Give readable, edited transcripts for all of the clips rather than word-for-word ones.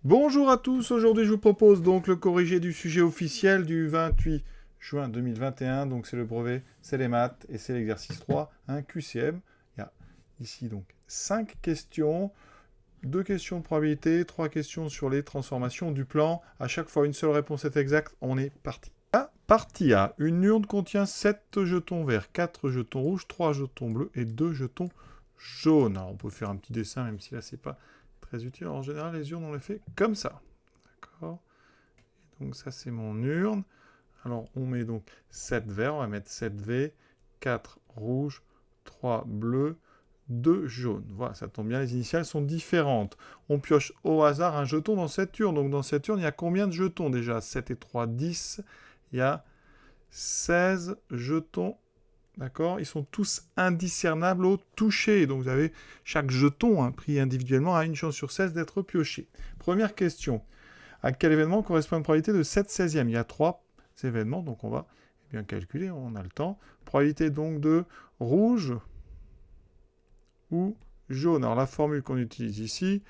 Bonjour à tous, aujourd'hui je vous propose donc le corrigé du sujet officiel du 28 juin 2021, donc c'est le brevet, c'est les maths et c'est l'exercice 3, un QCM. Il y a ici donc 5 questions, 2 questions de probabilité, 3 questions sur les transformations du plan. À chaque fois une seule réponse est exacte, on est parti. Partie A, une urne contient 7 jetons verts, 4 jetons rouges, 3 jetons bleus et 2 jetons jaunes. Alors on peut faire un petit dessin même si là c'est pas très utile. En général, les urnes, on les fait comme ça. D'accord. Donc ça, c'est mon urne. Alors, on met donc 7 verts. On va mettre 7 V, 4 rouges, 3 bleus, 2 jaunes. Voilà, ça tombe bien, les initiales sont différentes. On pioche au hasard un jeton dans cette urne. Donc, dans cette urne, il y a combien de jetons déjà? 7 et 3, 10. Il y a 16 jetons. D'accord. Ils sont tous indiscernables au toucher. Donc vous avez chaque jeton pris individuellement a une chance sur 16 d'être pioché. Première question. À quel événement correspond une probabilité de 7/16e? Il y a 3 événements, donc on va bien calculer, on a le temps. Probabilité donc de rouge ou jaune. Alors la formule qu'on utilise ici,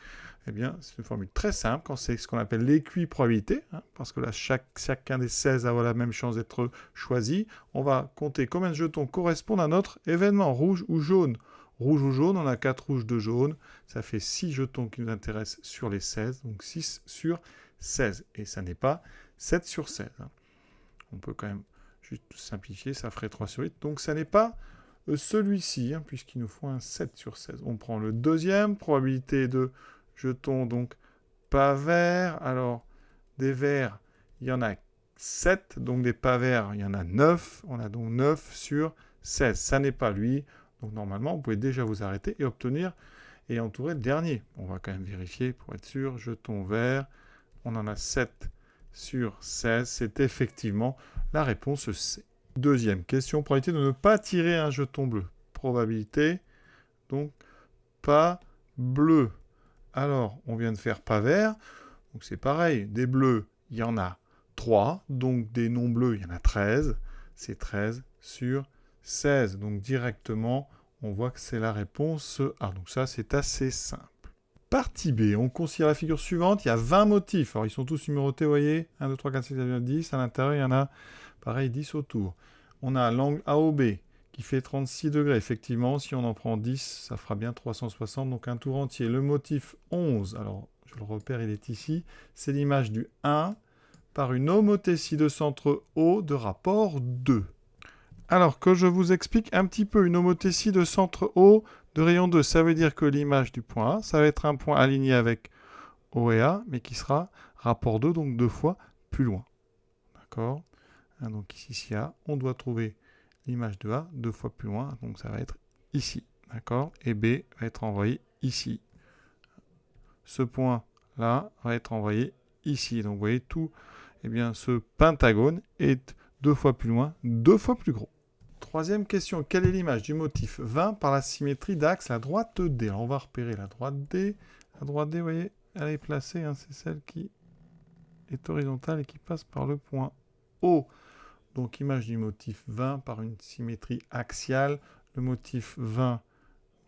eh bien, c'est une formule très simple, quand c'est ce qu'on appelle l'équiprobabilité, parce que là, chacun des 16 a la même chance d'être choisi. On va compter combien de jetons correspondent à notre événement, rouge ou jaune. Rouge ou jaune, on a 4 rouges, 2 jaunes. Ça fait 6 jetons qui nous intéressent sur les 16, donc 6 sur 16. Et ça n'est pas 7 sur 16. On peut quand même juste simplifier, ça ferait 3 sur 8. Donc ça n'est pas celui-ci, puisqu'il nous faut un 7 sur 16. On prend le deuxième, probabilité de jetons donc pas verts. Alors, des verts, il y en a 7, donc des pas verts, il y en a 9. On a donc 9 sur 16. Ça n'est pas lui. Donc normalement, vous pouvez déjà vous arrêter et obtenir et entourer le dernier. On va quand même vérifier pour être sûr. Jetons verts, on en a 7 sur 16. C'est effectivement la réponse C. Deuxième question, probabilité de ne pas tirer un jeton bleu. Probabilité, donc pas bleu. Alors, on vient de faire pas vert. Donc c'est pareil, des bleus, il y en a 3. Donc des non bleus, il y en a 13. C'est 13 sur 16. Donc directement, on voit que c'est la réponse A. Donc ça, c'est assez simple. Partie B, on considère la figure suivante. Il y a 20 motifs. Alors ils sont tous numérotés, vous voyez. 1, 2, 3, 4, 5, 6, 7, 10. À l'intérieur, il y en a, pareil, 10 autour. On a l'angle AOB qui fait 36 degrés. Effectivement, si on en prend 10, ça fera bien 360, donc un tour entier. Le motif 11, alors je le repère, il est ici. C'est l'image du 1 par une homothétie de centre O de rapport 2. Alors que je vous explique un petit peu une homothétie de centre O de rayon 2. Ça veut dire que l'image du point A, ça va être un point aligné avec O et A, mais qui sera rapport 2, donc 2 fois plus loin. D'accord. Donc ici, A, on doit trouver l'image de A 2 fois plus loin, donc ça va être ici. D'accord. Et B va être envoyé ici. Ce point-là va être envoyé ici. Donc vous voyez tout, eh bien, ce pentagone est 2 fois plus loin, 2 fois plus gros. Troisième question, quelle est l'image du motif 20 par la symétrie d'axe la droite D? Alors on va repérer la droite D. La droite D, vous voyez, elle est placée, c'est celle qui est horizontale et qui passe par le point O. Donc image du motif 20 par une symétrie axiale. Le motif 20,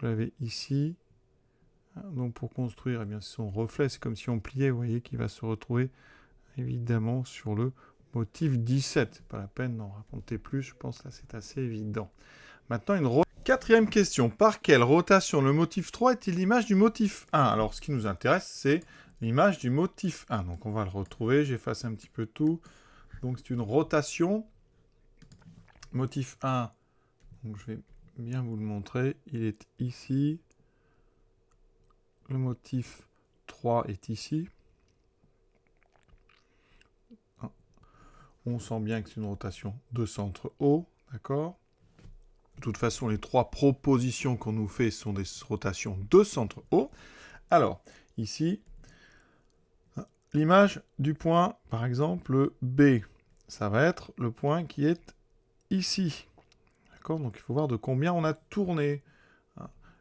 vous l'avez ici. Donc pour construire, eh bien, son reflet, c'est comme si on pliait, vous voyez, qui va se retrouver évidemment sur le motif 17. Pas la peine d'en raconter plus, je pense que là c'est assez évident. Maintenant, quatrième question. Par quelle rotation le motif 3 est-il l'image du motif 1? Alors ce qui nous intéresse, c'est l'image du motif 1. Donc on va le retrouver, j'efface un petit peu tout. Donc c'est une rotation. Motif 1, donc je vais bien vous le montrer, il est ici. Le motif 3 est ici. On sent bien que c'est une rotation de centre O, d'accord? De toute façon, les 3 propositions qu'on nous fait sont des rotations de centre O. Alors, ici, l'image du point, par exemple, B, ça va être le point qui est ici. D'accord? Donc, il faut voir de combien on a tourné.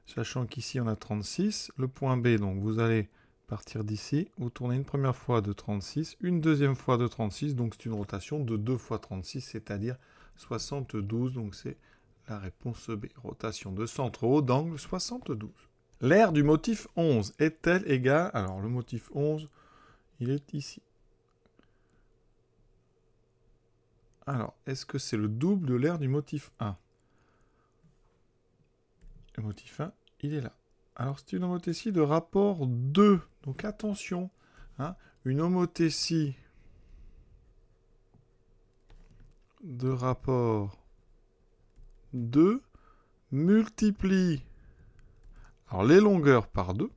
Sachant qu'ici, on a 36. Le point B, donc vous allez partir d'ici. Vous tournez une première fois de 36, une deuxième fois de 36. Donc, c'est une rotation de 2 fois 36, c'est-à-dire 72. Donc, c'est la réponse B. Rotation de centre O d'angle 72. L'aire du motif 11 est-elle égale? Alors, le motif 11, il est ici. Alors, est-ce que c'est le double de l'aire du motif 1? Le motif 1, il est là. Alors, c'est une homothétie de rapport 2. Donc, attention. Hein, une homothétie de rapport 2 multiplie alors, les longueurs par 2.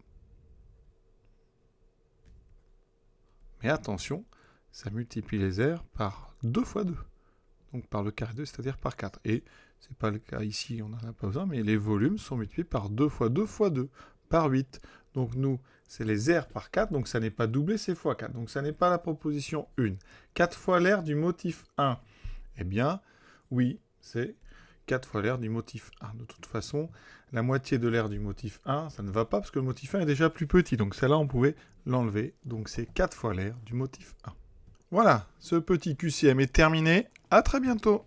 Mais attention, ça multiplie les aires par 2 fois 2. Donc par le carré 2, c'est-à-dire par 4. Et ce n'est pas le cas ici, on n'en a pas besoin, mais les volumes sont multipliés par 2 fois 2 fois 2, par 8. Donc nous, c'est les aires par 4, donc ça n'est pas doublé, c'est fois 4. Donc ça n'est pas la proposition 1. 4 fois l'aire du motif 1. Eh bien, oui, c'est 4 fois l'aire du motif 1. De toute façon, la moitié de l'aire du motif 1, ça ne va pas parce que le motif 1 est déjà plus petit. Donc celle-là, on pouvait l'enlever. Donc c'est 4 fois l'aire du motif 1. Voilà, ce petit QCM est terminé. À très bientôt.